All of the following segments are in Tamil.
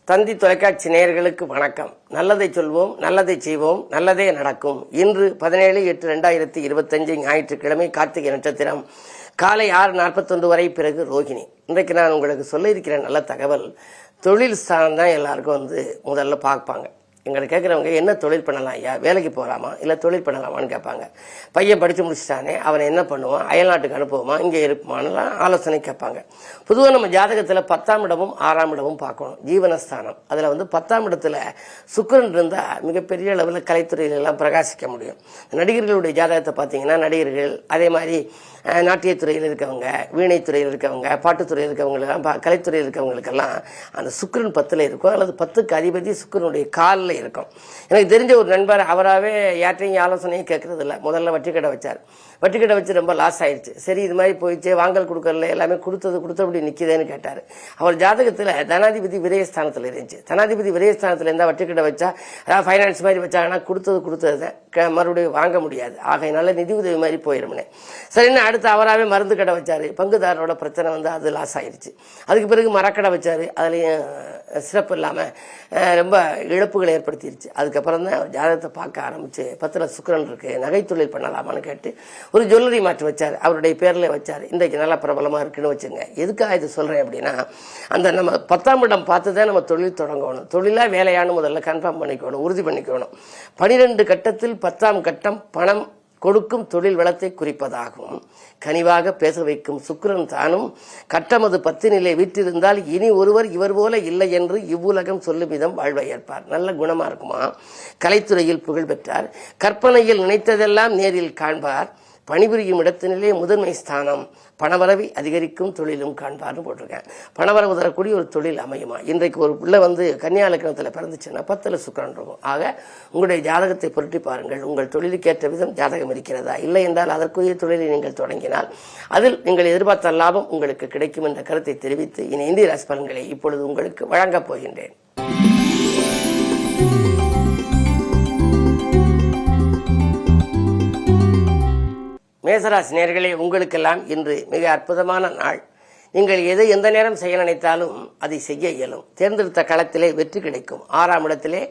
தந்தி தொலைக்காட்சி நேயர்களுக்கு வணக்கம். நல்லதை சொல்வோம், நல்லதை செய்வோம், நல்லதே நடக்கும். இன்று 17/8/2025 ஞாயிற்றுக்கிழமை, கார்த்திகை நட்சத்திரம், காலை 6:41 வரை, பிறகு ரோகிணி. இன்றைக்கு நான் உங்களுக்கு சொல்ல இருக்கிற நல்ல தகவல், தொழில் ஸ்தானம் தான் எல்லாருக்கும் முதல்ல பார்ப்பாங்க. எங்களை கேட்குறவங்க என்ன தொழில் பண்ணலாம் ஐயா, வேலைக்கு போகலாமா இல்லை தொழில் பண்ணலாமான்னு கேட்பாங்க. பையன் படித்து முடிச்சுட்டானே, அவனை என்ன பண்ணுவான், அயல்நாட்டுக்கு அனுப்புவோமா, இங்கே இருப்பான்லாம் ஆலோசனை கேட்பாங்க. பொதுவாக நம்ம ஜாதகத்தில் 10ஆம் இடமும் 6ஆம் இடமும் பார்க்கணும், ஜீவனஸ்தானம். அதில் 10ஆம் இடத்துல சுக்கிரன் இருந்தால் மிகப்பெரிய அளவில் கலைத்துறையிலெல்லாம் பிரகாசிக்க முடியும். நடிகர்களுடைய ஜாதகத்தை பார்த்தீங்கன்னா, நடிகர்கள், அதே மாதிரி நாட்டியத்துறையில் இருக்கவங்க, வீணைத்துறையில் இருக்கவங்க, பாட்டுத்துறையில் இருக்கவங்களுக்கெல்லாம், கலைத்துறையில் இருக்கவங்களுக்கெல்லாம் அந்த சுக்கிரன் 10ல் இருக்கும், அல்லது 10க்கு அதிபதி சுக்கிரனுடைய காலில் இருக்கும். எனக்கு தெரிஞ்ச ஒரு நண்பர், அவராகவே யார்ட்டையும் ஆலோசனையும் கேட்கறது இல்லை. முதல்ல வட்டி கடை வச்சார். வட்டி கடை வச்சு ரொம்ப லாஸ் ஆயிடுச்சு. சரி, இது மாதிரி போயிடுச்சு, வாங்கல் கொடுக்கறல எல்லாமே கொடுத்தபடி நிற்கிதேன்னு கேட்டார். அவர் ஜாதகத்தில் தனாதிபதி விரயஸ்தானத்தில் இருந்துச்சு. தனாதிபதி விரயஸ்தானத்தில் இருந்தால் வட்டி கடை வச்சா, அதாவது ஃபைனான்ஸ் மாதிரி வச்சாங்கன்னா கொடுத்தது தான், மறுபடியும் வாங்க முடியாது. ஆகையினால நிதி உதவி மாதிரி போயிடும்னே. சரின்னு அடுத்து அவராகவே மருந்து கடை வச்சார். பங்குதாரரோட பிரச்சனை அது லாஸ் ஆயிடுச்சு. அதுக்கு பிறகு மரக்கடை வச்சார். அதுலேயும் சிறப்பு இல்லாமல் ரொம்ப இழப்புகளை ஏற்படுத்திடுச்சு. அதுக்கப்புறம் தான் அவர் ஜாதகத்தை பார்க்க ஆரம்பிச்சு, 10ல் சுக்கிரன் இருக்கு, நகைத்தொழில் பண்ணலாமான்னு கேட்டு ஒரு ஜுவல்லரி மாற்றி வச்சார். அவருடைய பேரில் வச்சார். இன்றைக்கு நல்லா பிரபலமாக இருக்குன்னு வச்சுங்க. எதுக்காக இது சொல்கிறேன் அப்படின்னா, அந்த நம்ம 10ஆம் இடம் பார்த்து தான் நம்ம தொழில் தொடங்கணும். தொழிலாக வேலையானு முதல்ல கன்ஃபார்ம் பண்ணிக்கணும், உறுதி பண்ணிக்கணும். 12 கட்டத்தில் 10ஆம் கட்டம் பணம் கொடுக்கும் தொழில் வளத்தை குறிப்பதாகும். கனிவாக பேச வைக்கும் சுக்கிரன் தானும் கட்டமது 10 வீற்றிருந்தால் இனி ஒருவர் இவர் போல இல்லை என்று இவ்வுலகம் சொல்லும் விதம் வாழ்வை ஏற்பார். நல்ல குணமா இருக்குமா. கலைத்துறையில் புகழ் பெற்றார். கற்பனையில் நினைத்ததெல்லாம் நேரில் காண்பார். பணிபுரியும் இடத்தினிலே முதன்மை ஸ்தானம். பணவரவை அதிகரிக்கும் தொழிலும் காண்பார்னு போட்டிருக்கேன். பணவரவு தரக்கூடிய ஒரு தொழில் அமையுமா. இன்றைக்கு ஒரு பிள்ளை கன்னியா லக்னத்தில் பிறந்துச்சுன்னா 10ல் சுக்கிரன் இருக்கும். ஆக உங்களுடைய ஜாதகத்தை புரட்டி பாருங்கள். உங்கள் தொழிலுக்கேற்ற விதம் ஜாதகம் இருக்கிறதா, இல்லை என்றால் அதற்குரிய தொழிலை நீங்கள் தொடங்கினால் அதில் நீங்கள் எதிர்பார்த்த லாபம் உங்களுக்கு கிடைக்கும் என்ற கருத்தை தெரிவித்து இனி இந்திய ராசி பலன்களை இப்பொழுது உங்களுக்கு வழங்கப் போகின்றேன். மேசராசி நேயர்களே, உங்களுக்கெல்லாம் இன்று மிக அற்புதமான நாள். நீங்கள் எதை எந்த நேரம் செய்ய நினைத்தாலும் அதை செய்ய இயலும். தேர்ந்தெடுத்த களத்திலே வெற்றி கிடைக்கும். 6ஆம் இடத்திலே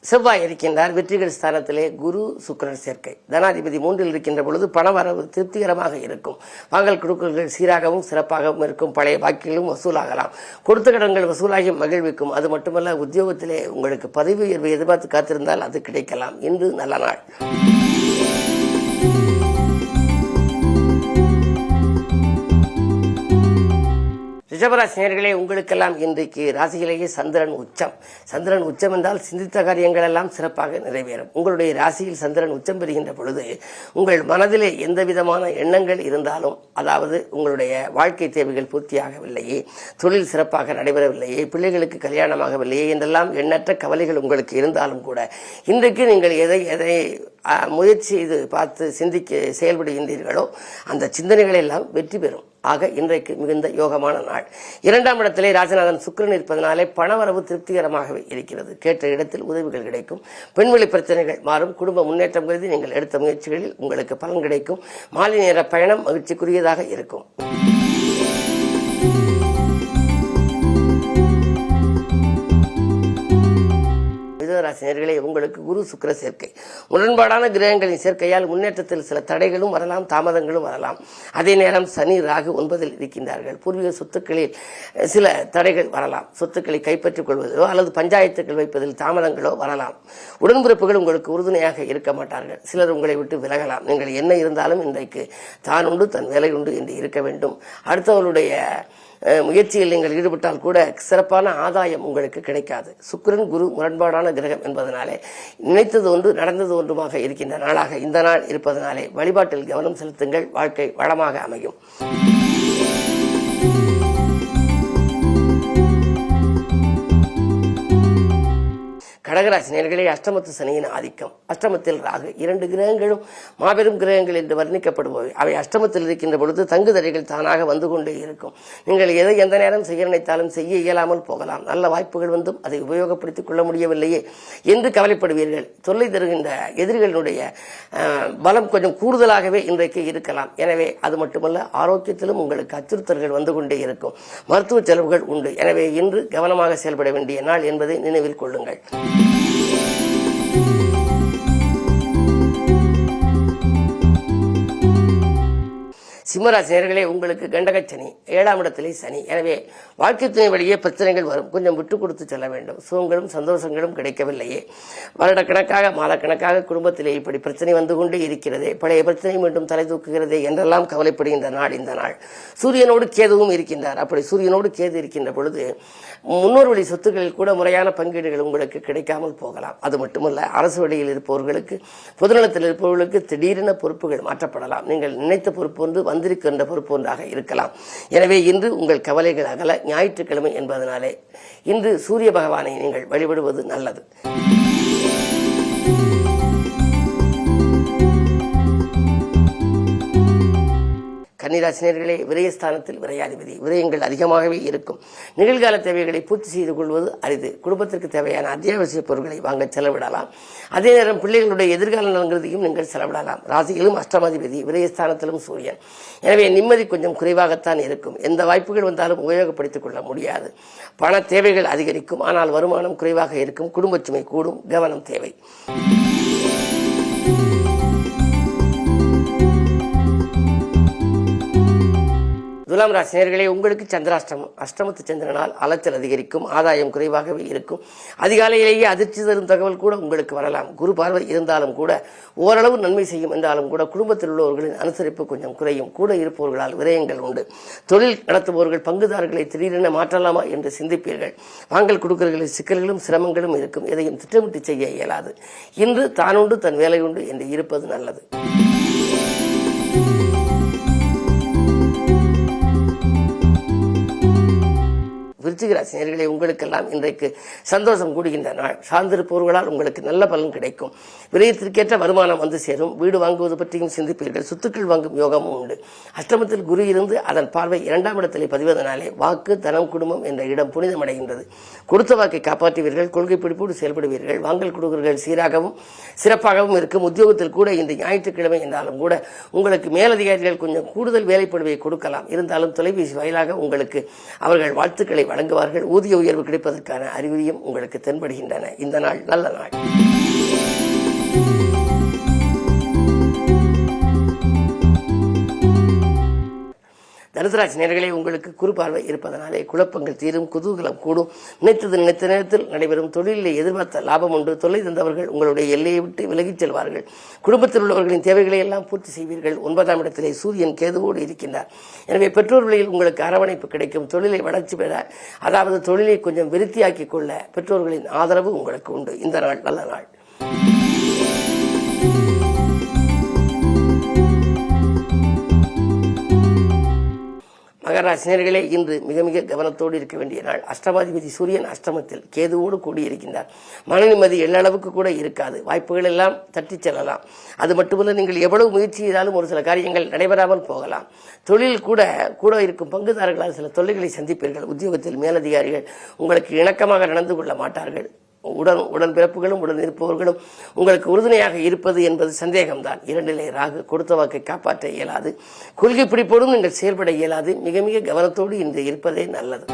செவ்வாய் இருக்கின்றார். வெற்றிகள் ஸ்தானத்திலே குரு சுக்கிரன் சேர்க்கை. தனாதிபதி 3ல் இருக்கின்ற பொழுது பணவரவு திருப்திகரமாக இருக்கும். வாங்கல் கொடுக்கல்கள் சீராகவும் சிறப்பாகவும் இருக்கும். பழைய பாக்கிகளும் வசூலாகலாம். கொடுத்த கடன்கள் வசூலாகி மகிழ்விக்கும். அது மட்டுமல்ல, உத்தியோகத்திலே உங்களுக்கு பதவி உயர்வை எதிர்பார்த்து காத்திருந்தால் அது கிடைக்கலாம். இன்று நல்ல நாள். ரிஷபராசி நேயர்களே, உங்களுக்கெல்லாம் இன்றைக்கு ராசியிலேயே சந்திரன் உச்சம். சந்திரன் உச்சம் என்றால் சிந்தித்த காரியங்கள் எல்லாம் சிறப்பாக நிறைவேறும். உங்களுடைய ராசியில் சந்திரன் உச்சம் பெறுகின்ற பொழுது உங்கள் மனதிலே எந்த விதமான எண்ணங்கள் இருந்தாலும், அதாவது உங்களுடைய வாழ்க்கை தேவைகள் பூர்த்தியாகவில்லையே, தொழில் சிறப்பாக நடைபெறவில்லையே, பிள்ளைகளுக்கு கல்யாணமாகவில்லையே என்றெல்லாம் எண்ணற்ற கவலைகள் உங்களுக்கு இருந்தாலும் கூட, இன்றைக்கு நீங்கள் எதை முயற்சி செய்து பார்த்து சிந்திக்க செயல்படுகின்றீர்களோ அந்த சிந்தனைகள் எல்லாம் வெற்றி பெறும். ஆக இன்றைக்கு மிகுந்த யோகமான நாள். 2ஆம் இடத்திலே ராஜநாதன் சுக்கிரன் இருப்பதனாலே பணவரவு திருப்திகரமாகவே இருக்கிறது. கேட்ட இடத்தில் உதவிகள் கிடைக்கும். பெண்வெளி பிரச்சனைகள் மாறும். குடும்ப முன்னேற்றம் கருதி நீங்கள் எடுத்த முயற்சிகளில் உங்களுக்கு பலன் கிடைக்கும். மாலை நேர பயணம் மகிழ்ச்சிக்குரியதாக இருக்கும். ராசினியர்களே, உங்களுக்கு குரு சுக்கிர சேர்க்கை. முரண்பாடான கிரகங்களின் சேர்க்கையால் முன்னேற்றத்தில் சில தடைகளும் வரலாம், தாமதங்களும் வரலாம். அதே நேரம் சனி ராகு 9ல் இருக்கின்றார்கள். பூர்வீக சொத்துக்களில் சில தடைகள் வரலாம். சொத்துக்களை கைப்பற்றிக் கொள்வதோ அல்லது பஞ்சாயத்துக்கள் வைப்பதில் தாமதங்களோ வரலாம். உடன்பிறப்புகள் உங்களுக்கு உறுதுணையாக இருக்க மாட்டார்கள். சிலர் உங்களை விட்டு விலகலாம். நீங்கள் என்ன இருந்தாலும் இன்றைக்கு தான் உண்டு தன் வேலை உண்டு என்று இருக்க வேண்டும். அடுத்தவர்களுடைய முயற்சியில் நீங்கள் ஈடுபட்டால் கூட சிறப்பான ஆதாயம் உங்களுக்கு கிடைக்காது. சுக்கிரன் குரு முரண்பாடான கிரகம் என்பதனாலே நினைத்தது ஒன்று நடந்தது ஒன்றுமாக இருக்கின்ற நாளாக இந்த நாள் இருப்பதனாலே வழிபாட்டில் கவனம் செலுத்துங்கள். வாழ்க்கை வளமாக அமையும். கடகராசி நேயர்களே, அஷ்டமத்து சனியின் ஆதிக்கம், அஷ்டமத்தில் ராகு, 2 கிரகங்களும் மாபெரும் கிரகங்கள் என்று வர்ணிக்கப்படுபவை. அவை அஷ்டமத்தில் இருக்கின்ற பொழுது தங்குதடைகள் தானாக வந்து கொண்டே இருக்கும். நீங்கள் எதை எந்த நேரம் செய்ய நினைத்தாலும் செய்ய இயலாமல் போகலாம். நல்ல வாய்ப்புகள் வந்தும் அதை உபயோகப்படுத்திக் கொள்ள முடியவில்லையே என்று கவலைப்படுவீர்கள். தொல்லை தருகின்ற எதிரிகளுடைய பலம் கொஞ்சம் கூடுதலாகவே இன்றைக்கு இருக்கலாம். எனவே அது மட்டுமல்ல, ஆரோக்கியத்திலும் உங்களுக்கு அச்சுறுத்தல்கள் வந்து கொண்டே இருக்கும். மருத்துவ செலவுகள் உண்டு. எனவே இன்று கவனமாக செயல்பட வேண்டிய நாள் என்பதை நினைவில் கொள்ளுங்கள். சிம்மராசி நேயர்களே, உங்களுக்கு கண்டகச்சனி, 7ஆம் இடத்திலே சனி. எனவே வாழ்க்கை துணை வழியே பிரச்சனைகள் வரும். கொஞ்சம் விட்டு கொடுத்து செல்ல வேண்டும். சுகங்களும் சந்தோஷங்களும் கிடைக்கவில்லையே. வருடக்கணக்காக மாதக்கணக்காக குடும்பத்திலே இப்படி பிரச்சனை வந்து கொண்டே இருக்கிறதே, பழைய பிரச்சனை மீண்டும் தலை தூக்குகிறதே என்றெல்லாம் கவலைப்படுகின்ற நாள் இந்த நாள். சூரியனோடு கேதுவும் இருக்கின்றார். அப்படி சூரியனோடு கேது இருக்கின்ற பொழுது முன்னோர் வழி சொத்துக்களில் கூட முறையான பங்கீடுகள் உங்களுக்கு கிடைக்காமல் போகலாம். அது மட்டுமல்ல, அரசு வழியில் இருப்பவர்களுக்கு, பொதுநலத்தில் இருப்பவர்களுக்கு திடீரென பொறுப்புகள் மாற்றப்படலாம். நீங்கள் நினைத்த பொறுப்பு ஒன்று வந்திருக்கின்ற பொறுப்பு ஒன்றாக இருக்கலாம். எனவே இன்று உங்கள் கவலைகள் அகல ஞாயிற்றுக்கிழமை என்பதனாலே இன்று சூரிய பகவானை நீங்கள் வழிபடுவது நல்லது. கன்னிராசினியர்களே, விரயஸ்தானத்தில் விரையாதிபதி, விரயங்கள் அதிகமாகவே இருக்கும். நிகழ்கால தேவைகளை பூர்த்தி செய்து கொள்வது அரிது. குடும்பத்திற்கு தேவையான அத்தியாவசிய பொருட்களை வாங்க செலவிடலாம். அதே நேரம் பிள்ளைகளுடைய எதிர்கால நலன்களையும் நீங்கள் செலவிடலாம். ராசியிலும் அஷ்டமாதிபதி, விரயஸ்தானத்திலும் சூரியன். எனவே நிம்மதி கொஞ்சம் குறைவாகத்தான் இருக்கும். எந்த வாய்ப்புகள் வந்தாலும் உபயோகப்படுத்திக் கொள்ள முடியாது. பண தேவைகள் அதிகரிக்கும். ஆனால் வருமானம் குறைவாக இருக்கும். குடும்ப சுமை கூடும். கவனம் தேவை. துலாம் ராசி நேயர்களே, உங்களுக்கு சந்திராஷ்டமம், அஷ்டமத்து சந்திரனால் அலைச்சல் அதிகரிக்கும். ஆதாயம் குறைவாகவே இருக்கும். அதிகாலையிலேயே அதிர்ச்சி தரும் தகவல் கூட உங்களுக்கு வரலாம். குரு பார்வை இருந்தாலும் கூட ஓரளவு நன்மை செய்யும் என்றாலும் கூட குடும்பத்தில் உள்ளவர்களின் அனுசரிப்பு கொஞ்சம் குறையும். கூட இருப்பவர்களால் விரயங்கள் உண்டு. தொழில் நடத்துபவர்கள் பங்குதாரர்களை திடீரென மாற்றலாமா என்று சிந்திப்பீர்கள். வாங்கல் கொடுக்கல்களில் சிக்கல்களும் சிரமங்களும் இருக்கும். எதையும் திட்டமிட்டு செய்ய இயலாது. இன்று தானுண்டு தன் வேலையுண்டு என்று இருப்பது நல்லது. விருச்சிக ராசி நேயர்களே, உங்களுக்கெல்லாம் இன்றைக்கு சந்தோஷம் கூடுகின்ற நாள். சார்ந்திருப்பவர்களால் உங்களுக்கு நல்ல பலன் கிடைக்கும். விரயத்திற்கேற்ற வருமானம் வந்து சேரும். வீடு வாங்குவது பற்றியும் சிந்திப்பீர்கள். சொத்துக்கள் வாங்கும் யோகமும் உண்டு. அஷ்டமத்தில் குரு இருந்து அதன் பார்வை 2ஆம் இடத்திலே பதிவதனாலே வாக்கு, தனம், குடும்பம் என்ற இடம் புனிதமடைகின்றது. கொடுத்த வாக்கை காப்பாற்றுவீர்கள். கொள்கை பிடிப்போடு செயல்படுவீர்கள். வாங்கல் கொடுக்கல்கள் சீராகவும் சிறப்பாகவும் இருக்கும். உத்தியோகத்தில் கூட இந்த ஞாயிற்றுக்கிழமை என்றாலும் கூட உங்களுக்கு மேலதிகாரிகள் கொஞ்சம் கூடுதல் வேலைப்படுவையை கொடுக்கலாம். இருந்தாலும் தொலைபேசி வாயிலாக உங்களுக்கு அவர்கள் வாழ்த்துக்களை வழங்குவார்கள். ஊதிய உயர்வு கிடைப்பதற்கான அறிகுறியும் உங்களுக்கு தென்படுகின்றன. இந்த நாள் நல்ல நாள். தனுசராசி நேயர்களே, உங்களுக்கு குரு பார்வை இருப்பதனாலே குழப்பங்கள் தீரும். குதூகலம் கூடும். நினைத்த நேரத்தில் நடைபெறும். தொழிலில் எதிர்பார்த்த லாபம் உண்டு. தொல்லை தந்தவர்கள் உங்களுடைய எல்லையை விட்டு விலகிச் செல்வார்கள். குடும்பத்தில் உள்ளவர்களின் தேவைகளை எல்லாம் பூர்த்தி செய்வீர்கள். 9ஆம் இடத்திலே சூரியன் கேதுவோடு இருக்கின்றார். எனவே பெற்றோர் வழியில் உங்களுக்கு அரவணைப்பு கிடைக்கும். தொழிலை வளர்ச்சி பெற, அதாவது தொழிலை கொஞ்சம் விருத்தியாக்கிக் கொள்ள பெற்றோர்களின் ஆதரவு உங்களுக்கு உண்டு. இந்த நாள் நல்ல நாள். மகராசி நேயர்களே, இன்று மிக மிக கவனத்தோடு இருக்க வேண்டிய நாள். அஷ்டமாதிபதி சூரியன் அஷ்டமத்தில் கேதுவோடு கூடியிருக்கின்றார். மன நிம்மதி எல்லளவுக்கு கூட இருக்காது. வாய்ப்புகள் எல்லாம் தட்டிச் செல்லலாம். அது மட்டுமல்ல, நீங்கள் எவ்வளவு முயற்சி செய்தாலும் ஒரு சில காரியங்கள் நடைபெறாமல் போகலாம். தொழில் கூட இருக்கும் பங்குதாரர்களால் சில தொல்லைகளை சந்திப்பீர்கள். உத்தியோகத்தில் மேலதிகாரிகள் உங்களுக்கு இணக்கமாக நடந்து கொள்ள மாட்டார்கள். உடன் பிறப்புகளும் உடன் இருப்பவர்களும் உங்களுக்கு உறுதுணையாக இருப்பது என்பது சந்தேகம்தான். 2லே ராகு, கொடுத்த வாக்கை காப்பாற்ற இயலாது. கொள்கை பிடிப்போடும் நீங்கள் செயல்பட இயலாது. மிக மிக கவனத்தோடு இன்று இருப்பதே நல்லது.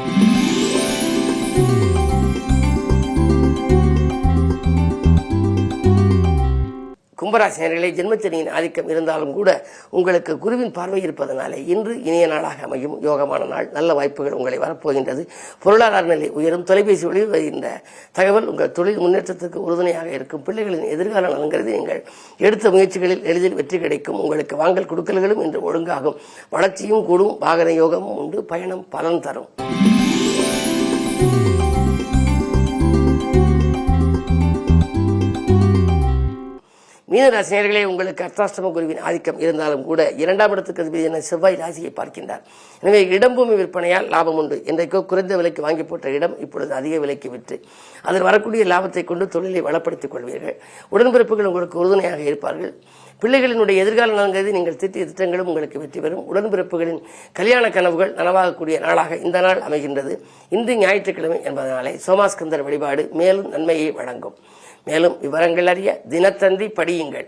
கும்பராசி நேயர்களே, ஜென்மச்சனியின் ஆதிக்கம் இருந்தாலும் கூட உங்களுக்கு குருவின் பார்வை இருப்பதனாலே இன்று இனிய நாளாக அமையும். யோகமான நாள். நல்ல வாய்ப்புகள் உங்களை வரப்போகின்றது. பொருளாதார நிலை உயரும். தொலைபேசி வழியில் வருகின்ற தகவல் உங்கள் தொழில் முன்னேற்றத்திற்கு உறுதுணையாக இருக்கும். பிள்ளைகளின் எதிர்கால நலன்கிறது நீங்கள் எடுத்த முயற்சிகளில் எளிதில் வெற்றி கிடைக்கும். உங்களுக்கு வாங்கல் கொடுக்கல்களும் இன்று ஒழுங்காகும். வளர்ச்சியும் கூடும். வாகன யோகமும் உண்டு. பயணம் பலன் தரும். மீனராசினியர்களே, உங்களுக்கு அர்த்தாஷ்டம குருவின் ஆதிக்கம் இருந்தாலும் கூட 2ஆம் இடத்துக்கு அதிபதியான செவ்வாய் ராசியை பார்க்கின்றார். எனவே இடம்பூமி விற்பனையால் லாபம் உண்டு. இன்றைக்கோ குறைந்த விலைக்கு வாங்கி போட்ட இடம் இப்பொழுது அதிக விலைக்கு விற்று அதில் வரக்கூடிய லாபத்தை கொண்டு தொழிலை வளப்படுத்திக் கொள்வீர்கள். உடன்பிறப்புகள் உங்களுக்கு உறுதுணையாக இருப்பார்கள். பிள்ளைகளினுடைய எதிர்கால நலன்கருதி நீங்கள் திட்டிய திட்டங்களும் உங்களுக்கு வெற்றி பெறும். உடன்பிறப்புகளின் கல்யாண கனவுகள் நனவாகக்கூடிய நாளாக இந்த நாள் அமைகின்றது. இன்று ஞாயிற்றுக்கிழமை என்பதனாலே சோமாஸ்கந்தர் வழிபாடு மேலும் நன்மையை வழங்கும். மேலும் விவரங்கள் அறிய தினத்தந்தி படியுங்கள்.